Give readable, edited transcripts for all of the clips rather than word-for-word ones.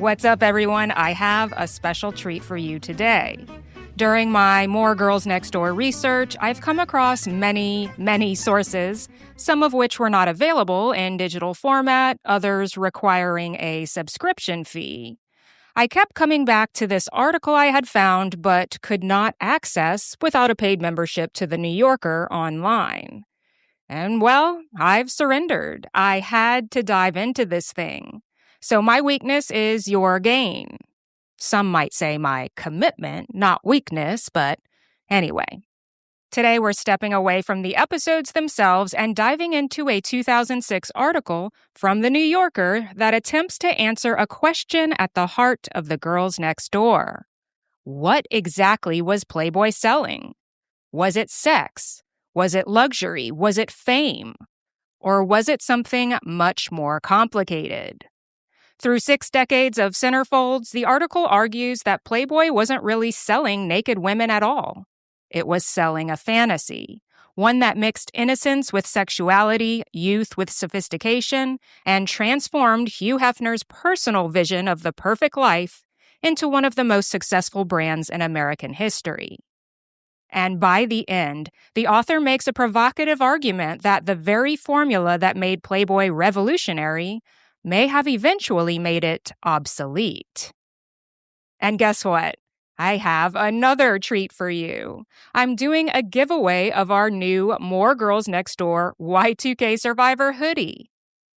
What's up, everyone? I have a special treat for you today. During my More Girls Next Door research, I've come across many sources, some of which were not available in digital format, others requiring a subscription fee. I kept coming back to this article I had found but could not access without a paid membership to The New Yorker online. And well, I've surrendered. I had to dive into this thing. So my weakness is your gain. Some might say my commitment, not weakness, but anyway. Today we're stepping away from the episodes themselves and diving into a 2006 article from The New Yorker that attempts to answer a question at the heart of the girls next door. What exactly was Playboy selling? Was it sex? Was it luxury? Was it fame? Or was it something much more complicated? Through 6 decades of Centerfolds, the article argues that Playboy wasn't really selling naked women at all. It was selling a fantasy, one that mixed innocence with sexuality, youth with sophistication, and transformed Hugh Hefner's personal vision of the perfect life into one of the most successful brands in American history. And by the end, the author makes a provocative argument that the very formula that made Playboy revolutionary may have eventually made it obsolete. And guess what? I have another treat for you. I'm doing a giveaway of our new More Girls Next Door Y2K Survivor hoodie.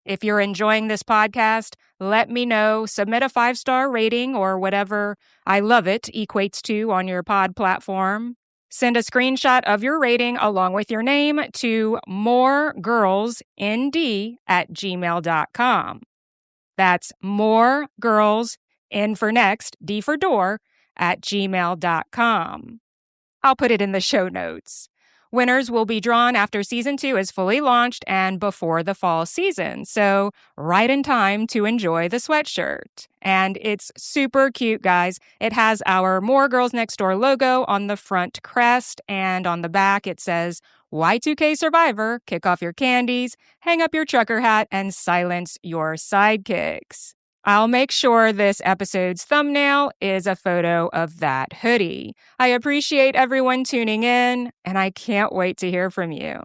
If you're enjoying this podcast, let me know. Submit a 5-star rating or whatever I love it equates to on your pod platform. Send a screenshot of your rating along with your name to moregirlsnd@gmail.com. That's moregirls, N for next, D for door, @gmail.com. I'll put it in the show notes. Winners will be drawn after Season 2 is fully launched and before the fall season, so right in time to enjoy the sweatshirt. And it's super cute, guys. It has our More Girls Next Door logo on the front crest, and on the back it says, Y2K Survivor, kick off your candies, hang up your trucker hat, and silence your sidekicks. I'll make sure this episode's thumbnail is a photo of that hoodie. I appreciate everyone tuning in, and I can't wait to hear from you.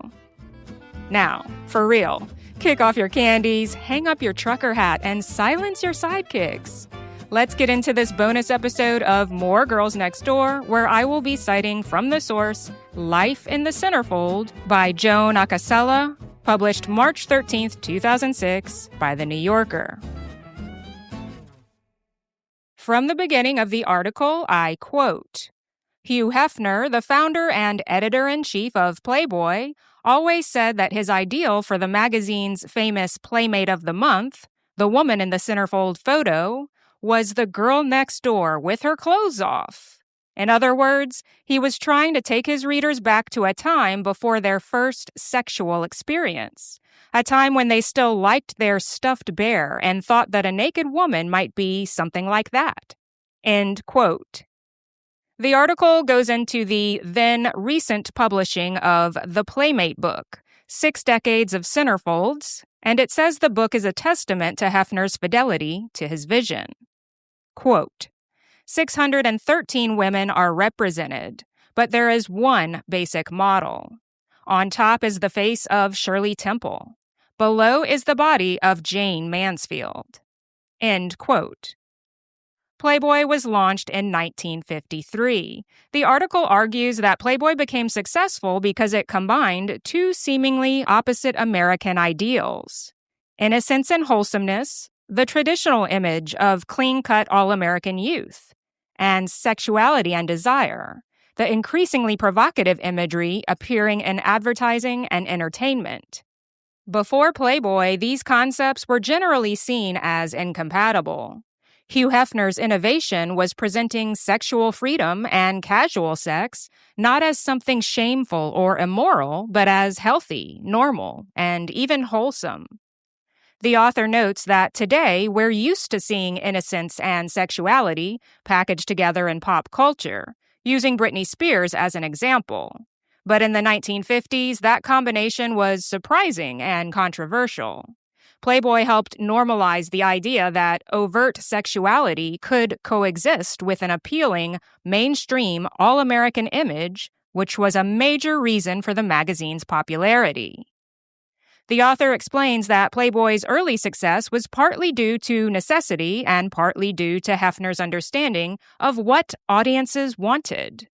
Now, for real, kick off your candies, hang up your trucker hat, and silence your sidekicks. Let's get into this bonus episode of More Girls Next Door, where I will be citing from the source Life in the Centerfold by Joan Acocella, published March 13th, 2006 by The New Yorker. From the beginning of the article, I quote, Hugh Hefner, the founder and editor-in-chief of Playboy, always said that his ideal for the magazine's famous Playmate of the Month, the woman in the centerfold photo, was the girl next door with her clothes off. In other words, he was trying to take his readers back to a time before their first sexual experience, a time when they still liked their stuffed bear and thought that a naked woman might be something like that. End quote. The article goes into the then recent publishing of the Playmate Book, 6 Decades of Centerfolds, and it says the book is a testament to Hefner's fidelity to his vision. Quote, 613 women are represented, but there is one basic model. On top is the face of Shirley Temple. Below is the body of Jane Mansfield. End quote. Playboy was launched in 1953. The article argues that Playboy became successful because it combined 2 seemingly opposite American ideals: innocence and wholesomeness, the traditional image of clean-cut all-American youth, and sexuality and desire, the increasingly provocative imagery appearing in advertising and entertainment. Before Playboy, these concepts were generally seen as incompatible. Hugh Hefner's innovation was presenting sexual freedom and casual sex not as something shameful or immoral, but as healthy, normal, and even wholesome. The author notes that today we're used to seeing innocence and sexuality packaged together in pop culture, using Britney Spears as an example. But in the 1950s, that combination was surprising and controversial. Playboy helped normalize the idea that overt sexuality could coexist with an appealing, mainstream, all-American image, which was a major reason for the magazine's popularity. The author explains that Playboy's early success was partly due to necessity and partly due to Hefner's understanding of what audiences wanted.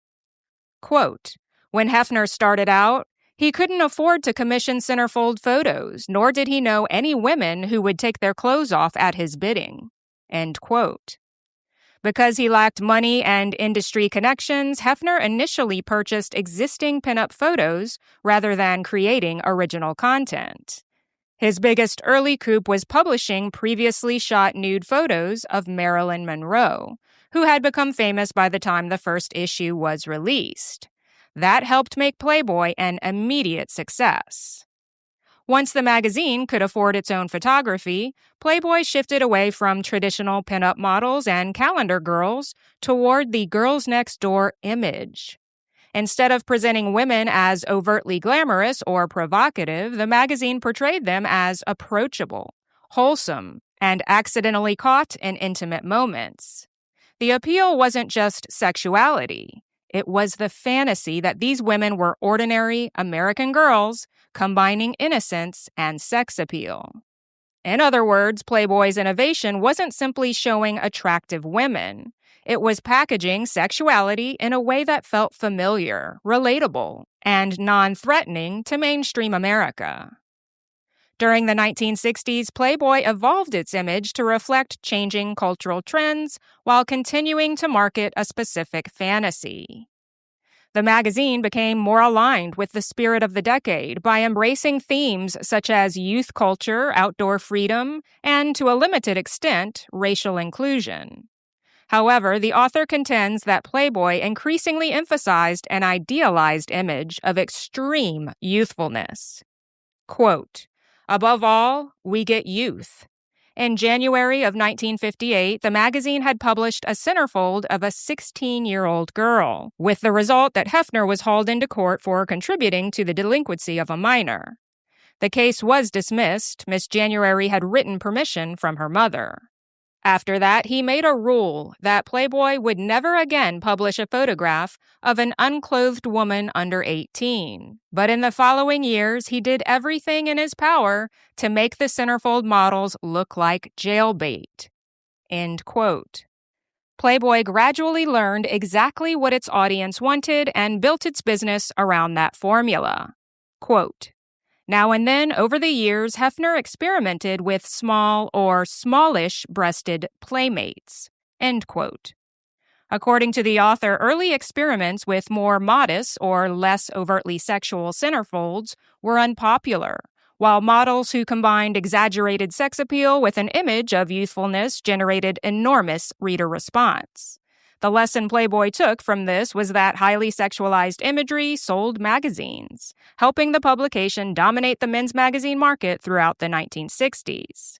Quote, "When Hefner started out, he couldn't afford to commission Centerfold photos, nor did he know any women who would take their clothes off at his bidding." End quote. Because he lacked money and industry connections, Hefner initially purchased existing pinup photos rather than creating original content. His biggest early coup was publishing previously shot nude photos of Marilyn Monroe, who had become famous by the time the first issue was released. That helped make Playboy an immediate success. Once the magazine could afford its own photography, Playboy shifted away from traditional pinup models and calendar girls toward the girls next door image. Instead of presenting women as overtly glamorous or provocative, the magazine portrayed them as approachable, wholesome, and accidentally caught in intimate moments. The appeal wasn't just sexuality. It was the fantasy that these women were ordinary American girls combining innocence and sex appeal. In other words, Playboy's innovation wasn't simply showing attractive women. It was packaging sexuality in a way that felt familiar, relatable, and non-threatening to mainstream America. During the 1960s, Playboy evolved its image to reflect changing cultural trends while continuing to market a specific fantasy. The magazine became more aligned with the spirit of the decade by embracing themes such as youth culture, outdoor freedom, and, to a limited extent, racial inclusion. However, the author contends that Playboy increasingly emphasized an idealized image of extreme youthfulness. Quote, "Above all, we get youth." In January of 1958, the magazine had published a centerfold of a 16-year-old girl, with the result that Hefner was hauled into court for contributing to the delinquency of a minor. The case was dismissed. Miss January had written permission from her mother. After that, he made a rule that Playboy would never again publish a photograph of an unclothed woman under 18. But in the following years, he did everything in his power to make the centerfold models look like jailbait. End quote. Playboy gradually learned exactly what its audience wanted and built its business around that formula. Quote, "Now and then, over the years, Hefner experimented with small or smallish-breasted playmates." End quote. According to the author, early experiments with more modest or less overtly sexual centerfolds were unpopular, while models who combined exaggerated sex appeal with an image of youthfulness generated enormous reader response. The lesson Playboy took from this was that highly sexualized imagery sold magazines, helping the publication dominate the men's magazine market throughout the 1960s.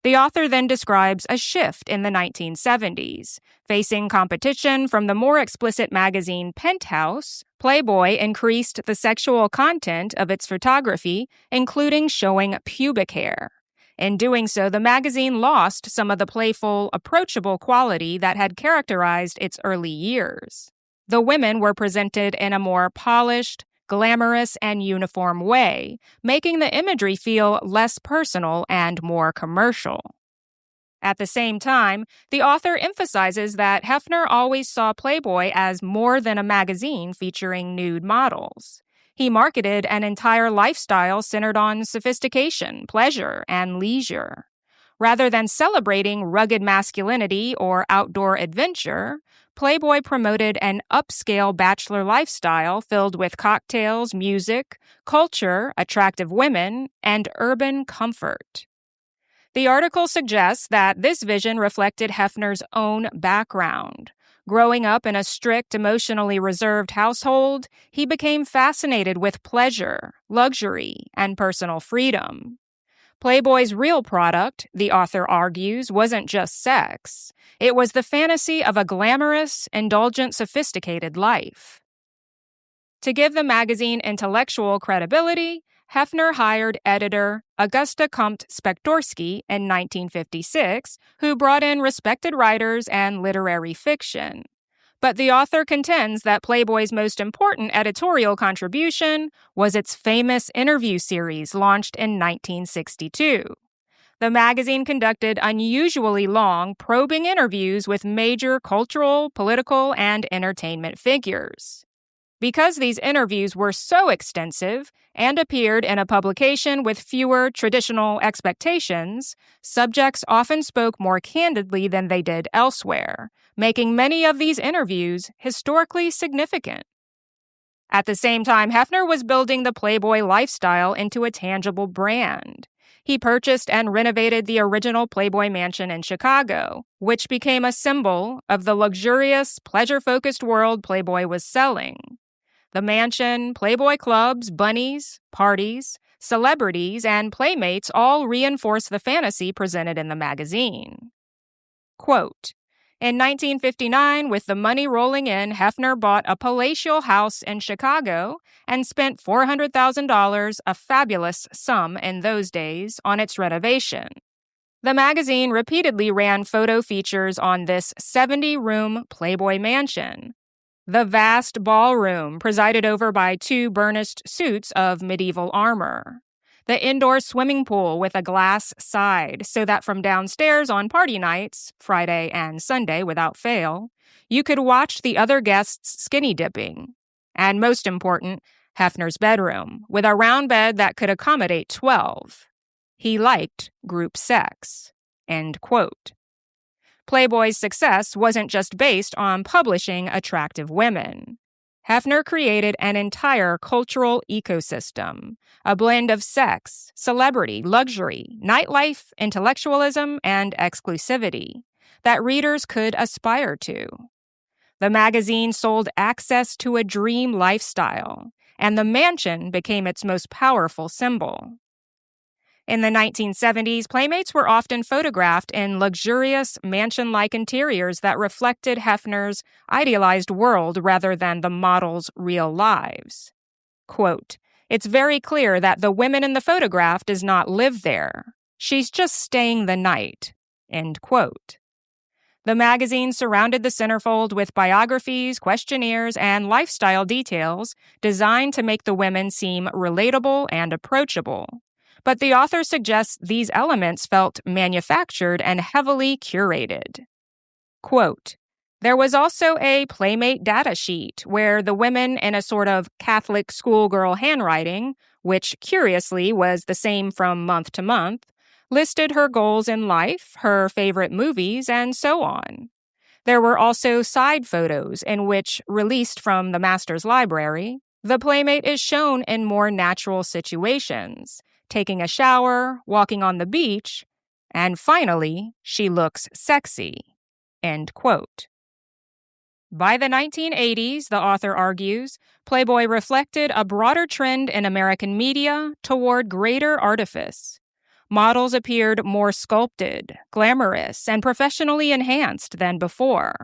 The author then describes a shift in the 1970s. Facing competition from the more explicit magazine Penthouse, Playboy increased the sexual content of its photography, including showing pubic hair. In doing so, the magazine lost some of the playful, approachable quality that had characterized its early years. The women were presented in a more polished, glamorous, and uniform way, making the imagery feel less personal and more commercial. At the same time, the author emphasizes that Hefner always saw Playboy as more than a magazine featuring nude models. He marketed an entire lifestyle centered on sophistication, pleasure, and leisure. Rather than celebrating rugged masculinity or outdoor adventure, Playboy promoted an upscale bachelor lifestyle filled with cocktails, music, culture, attractive women, and urban comfort. The article suggests that this vision reflected Hefner's own background. Growing up in a strict, emotionally reserved household, he became fascinated with pleasure, luxury, and personal freedom. Playboy's real product, the author argues, wasn't just sex. It was the fantasy of a glamorous, indulgent, sophisticated life. To give the magazine intellectual credibility, Hefner hired editor Augusta Comte-Spektorsky in 1956, who brought in respected writers and literary fiction. But the author contends that Playboy's most important editorial contribution was its famous interview series launched in 1962. The magazine conducted unusually long, probing interviews with major cultural, political, and entertainment figures. Because these interviews were so extensive and appeared in a publication with fewer traditional expectations, subjects often spoke more candidly than they did elsewhere, making many of these interviews historically significant. At the same time, Hefner was building the Playboy lifestyle into a tangible brand. He purchased and renovated the original Playboy mansion in Chicago, which became a symbol of the luxurious, pleasure-focused world Playboy was selling. The mansion, Playboy clubs, bunnies, parties, celebrities, and playmates all reinforce the fantasy presented in the magazine. Quote, in 1959, with the money rolling in, Hefner bought a palatial house in Chicago and spent $400,000, a fabulous sum in those days, on its renovation. The magazine repeatedly ran photo features on this 70-room Playboy mansion. The vast ballroom, presided over by two burnished suits of medieval armor. The indoor swimming pool with a glass side, so that from downstairs on party nights, Friday and Sunday without fail, you could watch the other guests skinny dipping. And most important, Hefner's bedroom, with a round bed that could accommodate 12. He liked group sex. End quote. Playboy's success wasn't just based on publishing attractive women. Hefner created an entire cultural ecosystem, a blend of sex, celebrity, luxury, nightlife, intellectualism, and exclusivity that readers could aspire to. The magazine sold access to a dream lifestyle, and the mansion became its most powerful symbol. In the 1970s, Playmates were often photographed in luxurious, mansion-like interiors that reflected Hefner's idealized world rather than the models' real lives. Quote, it's very clear that the woman in the photograph does not live there. She's just staying the night. End quote. The magazine surrounded the Centerfold with biographies, questionnaires, and lifestyle details designed to make the women seem relatable and approachable. But the author suggests these elements felt manufactured and heavily curated. Quote, there was also a Playmate data sheet where the women in a sort of Catholic schoolgirl handwriting, which curiously was the same from month to month, listed her goals in life, her favorite movies, and so on. There were also side photos in which, released from the master's library, the Playmate is shown in more natural situations, taking a shower, walking on the beach, and finally, she looks sexy. End quote. By the 1980s, the author argues, Playboy reflected a broader trend in American media toward greater artifice. Models appeared more sculpted, glamorous, and professionally enhanced than before.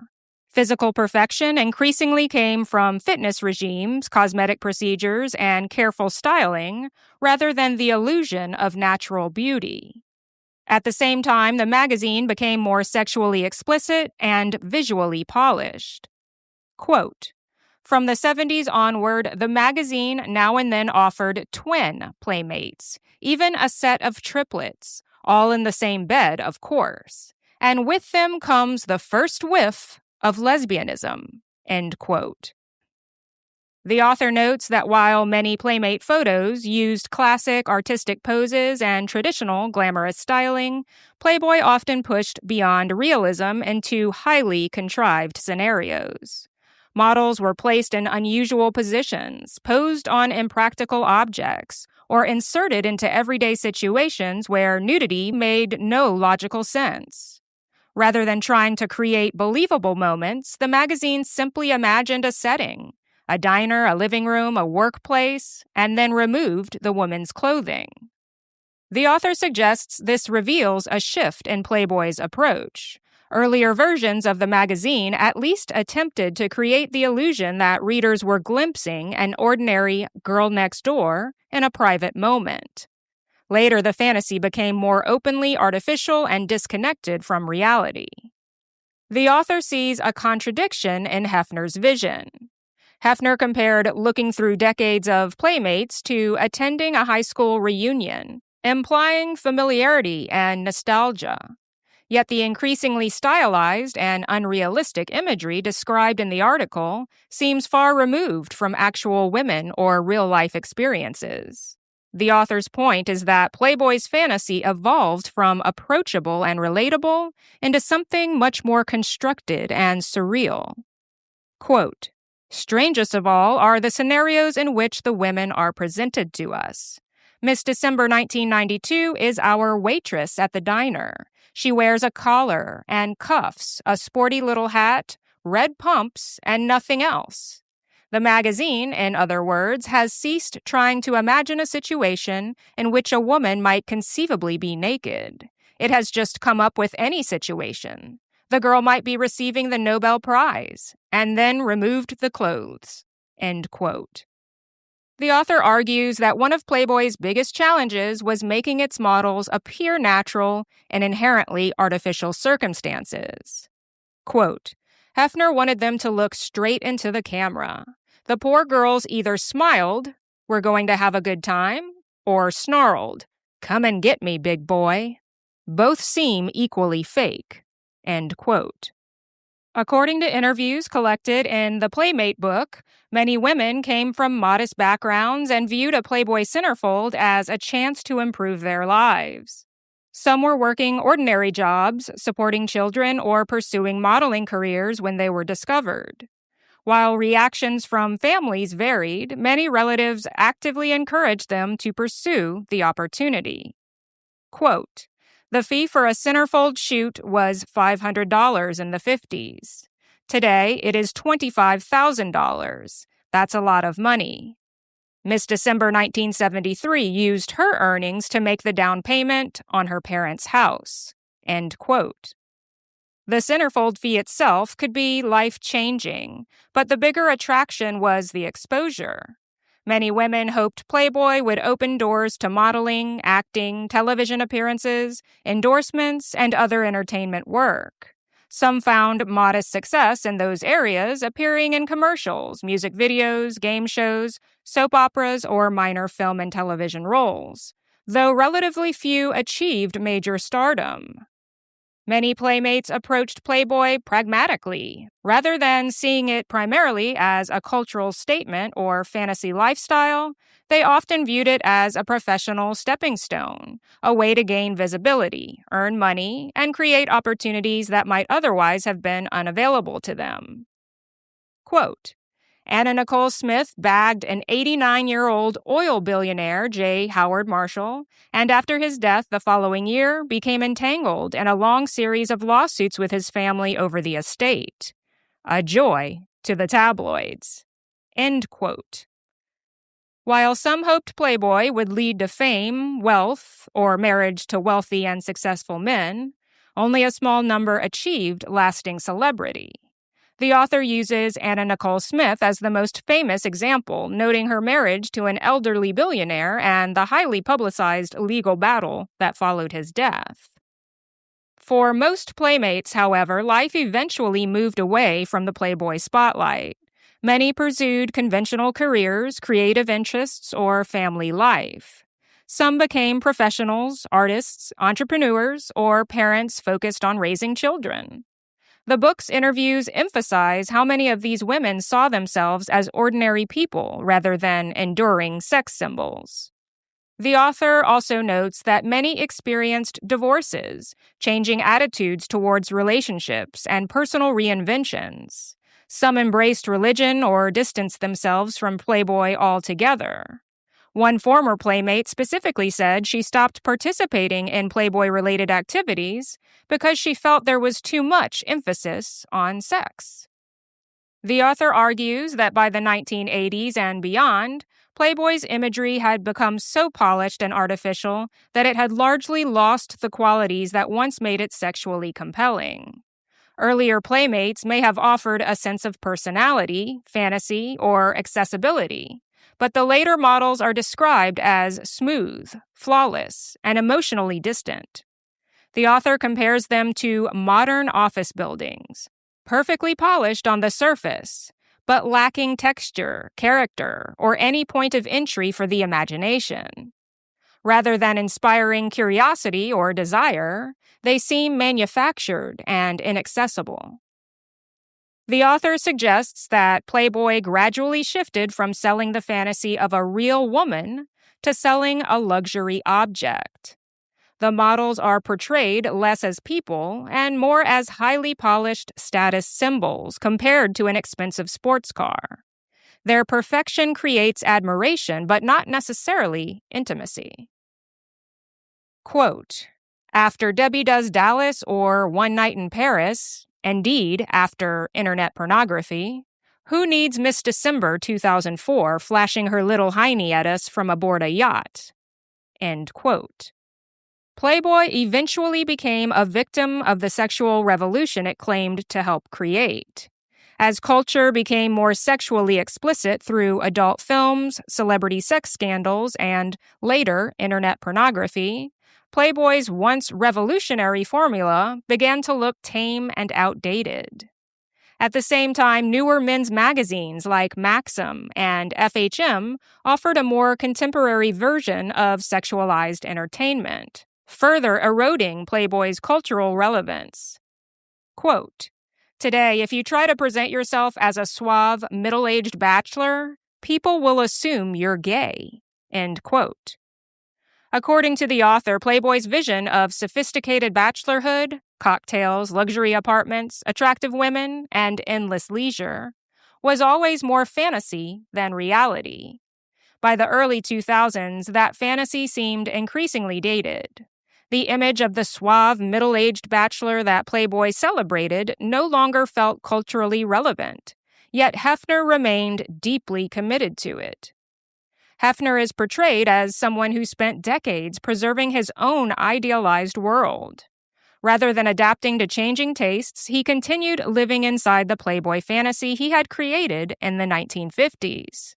Physical perfection increasingly came from fitness regimes, cosmetic procedures, and careful styling, rather than the illusion of natural beauty. At the same time, the magazine became more sexually explicit and visually polished. Quote, from the 70s onward, the magazine now and then offered twin Playmates, even a set of triplets, all in the same bed, of course. And with them comes the first whiff of lesbianism, end quote. The author notes that while many Playmate photos used classic artistic poses and traditional glamorous styling, Playboy often pushed beyond realism into highly contrived scenarios. Models were placed in unusual positions, posed on impractical objects, or inserted into everyday situations where nudity made no logical sense. Rather than trying to create believable moments, the magazine simply imagined a setting, a diner, a living room, a workplace, and then removed the woman's clothing. The author suggests this reveals a shift in Playboy's approach, Earlier versions of the magazine at least attempted to create the illusion that readers were glimpsing an ordinary girl next door in a private moment. Later, the fantasy became more openly artificial and disconnected from reality. The author sees a contradiction in Hefner's vision. Hefner compared looking through decades of Playmates to attending a high school reunion, implying familiarity and nostalgia. Yet the increasingly stylized and unrealistic imagery described in the article seems far removed from actual women or real-life experiences. The author's point is that Playboy's fantasy evolved from approachable and relatable into something much more constructed and surreal. Quote, "Strangest of all are the scenarios in which the women are presented to us. Miss December 1992 is our waitress at the diner. She wears a collar and cuffs, a sporty little hat, red pumps, and nothing else. The magazine, in other words, has ceased trying to imagine a situation in which a woman might conceivably be naked. It has just come up with any situation. The girl might be receiving the Nobel Prize, and then removed the clothes." End quote. The author argues that one of Playboy's biggest challenges was making its models appear natural in inherently artificial circumstances. Quote, "Hefner wanted them to look straight into the camera. The poor girls either smiled, 'We're going to have a good time,' or snarled, 'Come and get me, big boy.' Both seem equally fake." End quote. According to interviews collected in the Playmate Book, many women came from modest backgrounds and viewed a Playboy centerfold as a chance to improve their lives. Some were working ordinary jobs, supporting children, or pursuing modeling careers when they were discovered. While reactions from families varied, many relatives actively encouraged them to pursue the opportunity. Quote, "The fee for a centerfold shoot was $500 in the 50s. Today, it is $25,000. That's a lot of money. Miss December 1973 used her earnings to make the down payment on her parents' house." End quote. The centerfold fee itself could be life-changing, but the bigger attraction was the exposure. Many women hoped Playboy would open doors to modeling, acting, television appearances, endorsements, and other entertainment work. Some found modest success in those areas, appearing in commercials, music videos, game shows, soap operas, or minor film and television roles, though relatively few achieved major stardom. Many Playmates approached Playboy pragmatically, rather than seeing it primarily as a cultural statement or fantasy lifestyle. They often viewed it as a professional stepping stone, a way to gain visibility, earn money, and create opportunities that might otherwise have been unavailable to them. Quote, "Anna Nicole Smith bagged an 89-year-old oil billionaire, J. Howard Marshall, and after his death the following year became entangled in a long series of lawsuits with his family over the estate. A joy to the tabloids." End quote. While some hoped Playboy would lead to fame, wealth, or marriage to wealthy and successful men, only a small number achieved lasting celebrity. The author uses Anna Nicole Smith as the most famous example, noting her marriage to an elderly billionaire and the highly publicized legal battle that followed his death. For most Playmates, however, life eventually moved away from the Playboy spotlight. Many pursued conventional careers, creative interests, or family life. Some became professionals, artists, entrepreneurs, or parents focused on raising children. The book's interviews emphasize how many of these women saw themselves as ordinary people rather than enduring sex symbols. The author also notes that many experienced divorces, changing attitudes towards relationships, and personal reinventions. Some embraced religion or distanced themselves from Playboy altogether. One former Playmate specifically said she stopped participating in Playboy-related activities because she felt there was too much emphasis on sex. The author argues that by the 1980s and beyond, Playboy's imagery had become so polished and artificial that it had largely lost the qualities that once made it sexually compelling. Earlier Playmates may have offered a sense of personality, fantasy, or accessibility, but the later models are described as smooth, flawless, and emotionally distant. The author compares them to modern office buildings, perfectly polished on the surface, but lacking texture, character, or any point of entry for the imagination. Rather than inspiring curiosity or desire, they seem manufactured and inaccessible. The author suggests that Playboy gradually shifted from selling the fantasy of a real woman to selling a luxury object. The models are portrayed less as people and more as highly polished status symbols compared to an expensive sports car. Their perfection creates admiration, but not necessarily intimacy. Quote, after Debbie Does Dallas or One Night in Paris, indeed after internet pornography, who needs Miss December 2004 flashing her little hiney at us from aboard a yacht? End quote. Playboy eventually became a victim of the sexual revolution it claimed to help create. As culture became more sexually explicit through adult films, celebrity sex scandals, and, later, internet pornography, Playboy's once revolutionary formula began to look tame and outdated. At the same time, newer men's magazines like Maxim and FHM offered a more contemporary version of sexualized entertainment, further eroding Playboy's cultural relevance. Quote, today, if you try to present yourself as a suave, middle-aged bachelor, people will assume you're gay. End quote. According to the author, Playboy's vision of sophisticated bachelorhood, cocktails, luxury apartments, attractive women, and endless leisure was always more fantasy than reality. By the early 2000s, that fantasy seemed increasingly dated. The image of the suave, middle-aged bachelor that Playboy celebrated no longer felt culturally relevant, yet Hefner remained deeply committed to it. Hefner is portrayed as someone who spent decades preserving his own idealized world. Rather than adapting to changing tastes, he continued living inside the Playboy fantasy he had created in the 1950s.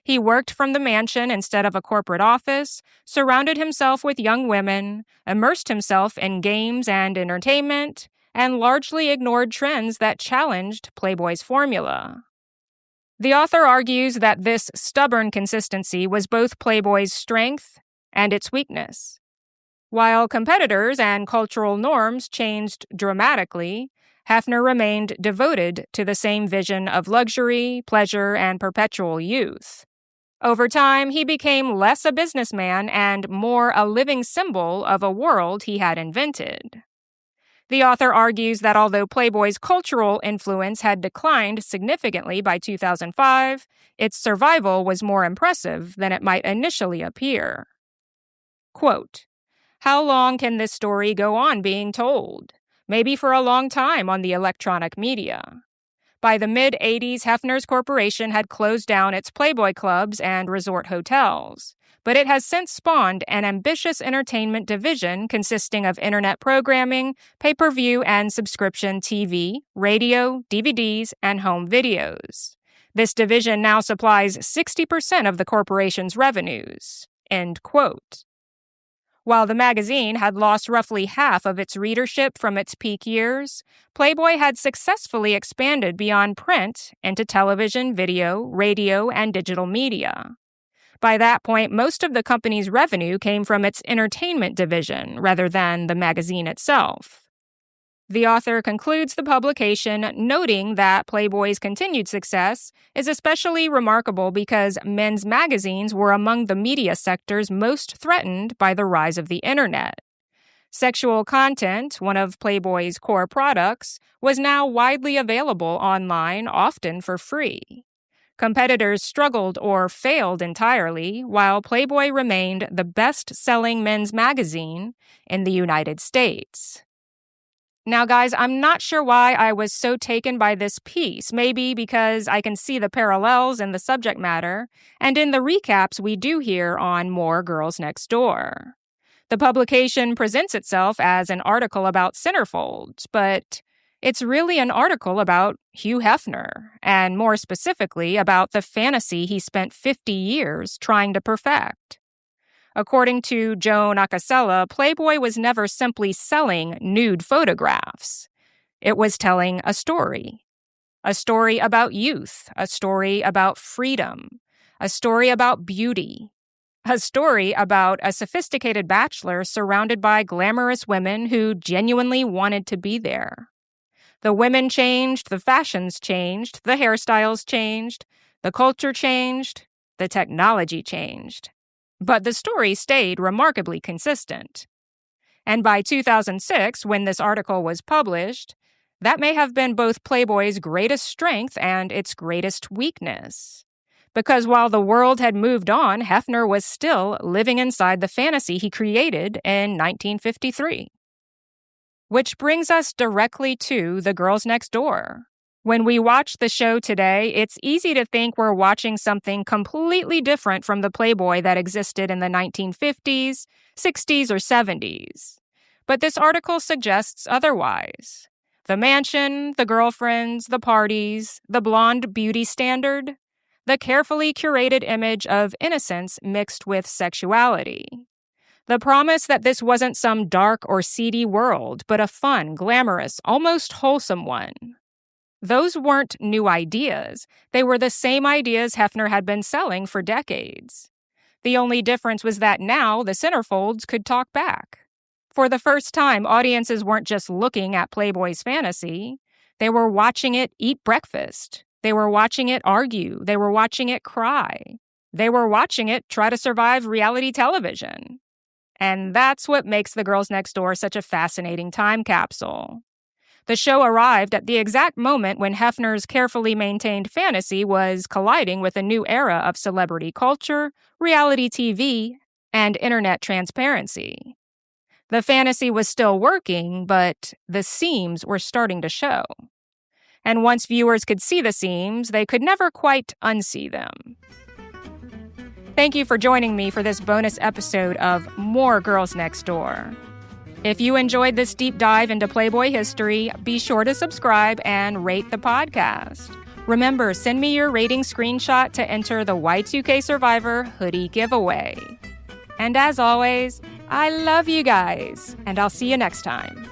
He worked from the mansion instead of a corporate office, surrounded himself with young women, immersed himself in games and entertainment, and largely ignored trends that challenged Playboy's formula. The author argues that this stubborn consistency was both Playboy's strength and its weakness. While competitors and cultural norms changed dramatically, Hefner remained devoted to the same vision of luxury, pleasure, and perpetual youth. Over time, he became less a businessman and more a living symbol of a world he had invented. The author argues that although Playboy's cultural influence had declined significantly by 2005, its survival was more impressive than it might initially appear. Quote, how long can this story go on being told? Maybe for a long time on the electronic media. By the mid-'80s, Hefner's corporation had closed down its Playboy clubs and resort hotels, but it has since spawned an ambitious entertainment division consisting of internet programming, pay-per-view and subscription TV, radio, DVDs, and home videos. This division now supplies 60% of the corporation's revenues. End quote. While the magazine had lost roughly half of its readership from its peak years, Playboy had successfully expanded beyond print into television, video, radio, and digital media. By that point, most of the company's revenue came from its entertainment division rather than the magazine itself. The author concludes the publication noting that Playboy's continued success is especially remarkable because men's magazines were among the media sectors most threatened by the rise of the internet. Sexual content, one of Playboy's core products, was now widely available online, often for free. Competitors struggled or failed entirely, while Playboy remained the best-selling men's magazine in the United States. Now, guys, I'm not sure why I was so taken by this piece. Maybe because I can see the parallels in the subject matter and in the recaps we do here on More Girls Next Door. The publication presents itself as an article about centerfolds, but It's really an article about Hugh Hefner, and more specifically about the fantasy he spent 50 years trying to perfect. According to Joan Acocella, Playboy was never simply selling nude photographs. It was telling a story. A story about youth, a story about freedom, a story about beauty, a story about a sophisticated bachelor surrounded by glamorous women who genuinely wanted to be there. The women changed, the fashions changed, the hairstyles changed, the culture changed, the technology changed. But the story stayed remarkably consistent. And by 2006, when this article was published, that may have been both Playboy's greatest strength and its greatest weakness. Because while the world had moved on, Hefner was still living inside the fantasy he created in 1953. Which brings us directly to The Girls Next Door. When we watch the show today, it's easy to think we're watching something completely different from the Playboy that existed in the 1950s, 60s, or 70s. But this article suggests otherwise. The mansion, the girlfriends, the parties, the blonde beauty standard, the carefully curated image of innocence mixed with sexuality. The promise that this wasn't some dark or seedy world, but a fun, glamorous, almost wholesome one. Those weren't new ideas. They were the same ideas Hefner had been selling for decades. The only difference was that now the Centerfolds could talk back. For the first time, audiences weren't just looking at Playboy's fantasy. They were watching it eat breakfast. They were watching it argue. They were watching it cry. They were watching it try to survive reality television. And that's what makes The Girls Next Door such a fascinating time capsule. The show arrived at the exact moment when Hefner's carefully maintained fantasy was colliding with a new era of celebrity culture, reality TV, and internet transparency. The fantasy was still working, but the seams were starting to show. And once viewers could see the seams, they could never quite unsee them. Thank you for joining me for this bonus episode of More Girls Next Door. If you enjoyed this deep dive into Playboy history, be sure to subscribe and rate the podcast. Remember, send me your rating screenshot to enter the Y2K Survivor Hoodie giveaway. And as always, I love you guys, and I'll see you next time.